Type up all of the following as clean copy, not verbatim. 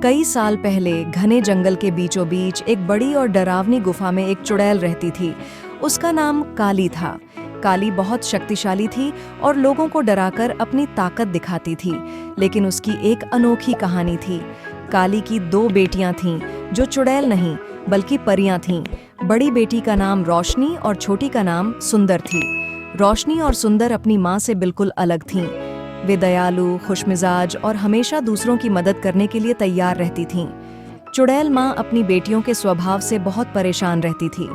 कई साल पहले घने जंगल के बीचों बीच एक बड़ी और डरावनी गुफा में एक चुड़ैल रहती थी। उसका नाम काली था। काली बहुत शक्तिशाली थी और लोगों को डराकर अपनी ताकत दिखाती थी। लेकिन उसकी एक अनोखी कहानी थी। काली की 2 बेटियां थीं, जो चुड़ैल नहीं बल्कि परियां थीं। बड़ी बेटी का नाम रोशनी और छोटी का नाम सुंदर थी। रोशनी और सुंदर अपनी माँ से बिल्कुल अलग थीं। वे दयालु, खुशमिजाज और हमेशा दूसरों की मदद करने के लिए तैयार रहती थीं। चुड़ैल माँ अपनी बेटियों के स्वभाव से बहुत परेशान रहती थी।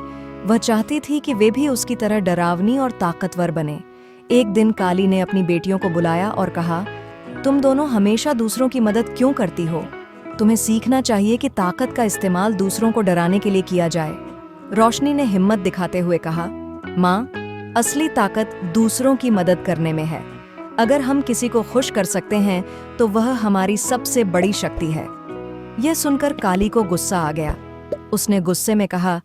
वह चाहती थी कि वे भी उसकी तरह डरावनी और ताकतवर बने। एक दिन काली ने अपनी बेटियों को बुलाया और कहा, तुम दोनों हमेशा दूसरों की मदद क्यों करती हो? तुम्हें सीखना चाहिए कि ताकत का इस्तेमाल दूसरों को डराने के लिए किया जाए। रोशनी ने हिम्मत दिखाते हुए कहा, माँ, असली ताकत दूसरों की मदद करने में है। अगर हम किसी को खुश कर सकते हैं तो वह हमारी सबसे बड़ी शक्ति है। यह सुनकर काली को गुस्सा आ गया। उसने गुस्से में कहा,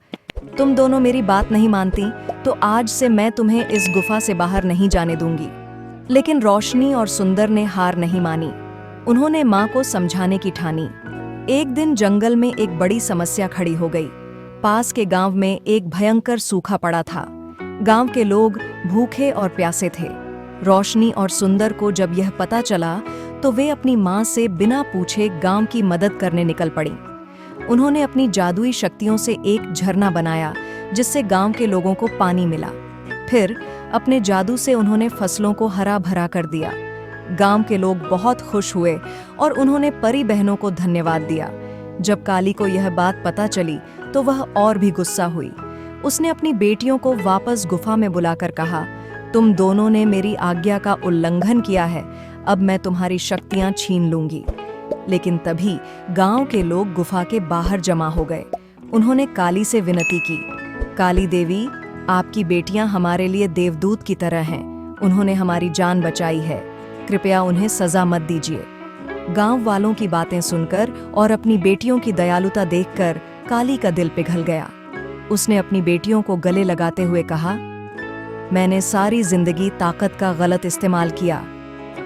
तुम दोनों मेरी बात नहीं मानती तो आज से मैं तुम्हें इस गुफा से बाहर नहीं जाने दूंगी। लेकिन रोशनी और सुंदर ने हार नहीं मानी। उन्होंने माँ को समझाने की ठानी। एक दिन जंगल में एक बड़ी समस्या खड़ी हो गई। पास के गांव में एक भयंकर सूखा पड़ा था। गांव के लोग भूखे और प्यासे थे। रोशनी और सुंदर को जब यह पता चला तो वे अपनी माँ से बिना पूछे गांव की मदद करने निकल पड़ी। उन्होंने अपनी जादुई शक्तियों से एक झरना बनाया जिससे गांव के लोगों को पानी मिला। फिर अपने जादू से उन्होंने फसलों को हरा भरा कर दिया। गांव के लोग बहुत खुश हुए और उन्होंने परी बहनों को धन्यवाद दिया। जब काली को यह बात पता चली तो वह और भी गुस्सा हुई। उसने अपनी बेटियों को वापस गुफा में बुलाकर कहा, तुम दोनों ने मेरी आज्ञा का उल्लंघन किया है, अब मैं तुम्हारी शक्तियां छीन लूंगी। लेकिन तभी गांव के लोग गुफा के बाहर जमा हो गए। उन्होंने काली से विनती की, काली देवी, आपकी बेटियां हमारे लिए देवदूत की तरह हैं। उन्होंने हमारी जान बचाई है, कृपया उन्हें सजा मत दीजिए। गांव वालों की बातें सुनकर और अपनी बेटियों की दयालुता देखकर काली का दिल पिघल गया। उसने अपनी बेटियों को गले लगाते हुए कहा, मैंने सारी जिंदगी ताकत का गलत इस्तेमाल किया,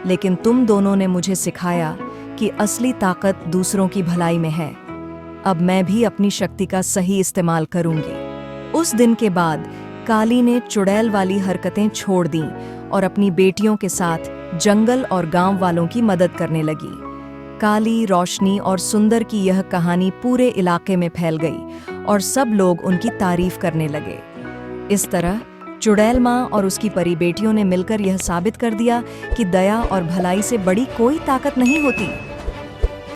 लेकिन तुम दोनों ने मुझे सिखाया कि असली ताकत दूसरों की भलाई में है। अब मैं भी अपनी शक्ति का सही इस्तेमाल करूंगी। उस दिन के बाद काली ने चुड़ैल वाली हरकतें छोड़ दीं और अपनी बेटियों के साथ जंगल और गांव वालों की मदद करने लगी। काली, रोशनी और सुंदर की यह कहानी पूरे इलाके में फैल गई और सब लोग उनकी तारीफ करने लगे। इस तरह चुड़ैल माँ और उसकी परी बेटियों ने मिलकर यह साबित कर दिया कि दया और भलाई से बड़ी कोई ताकत नहीं होती।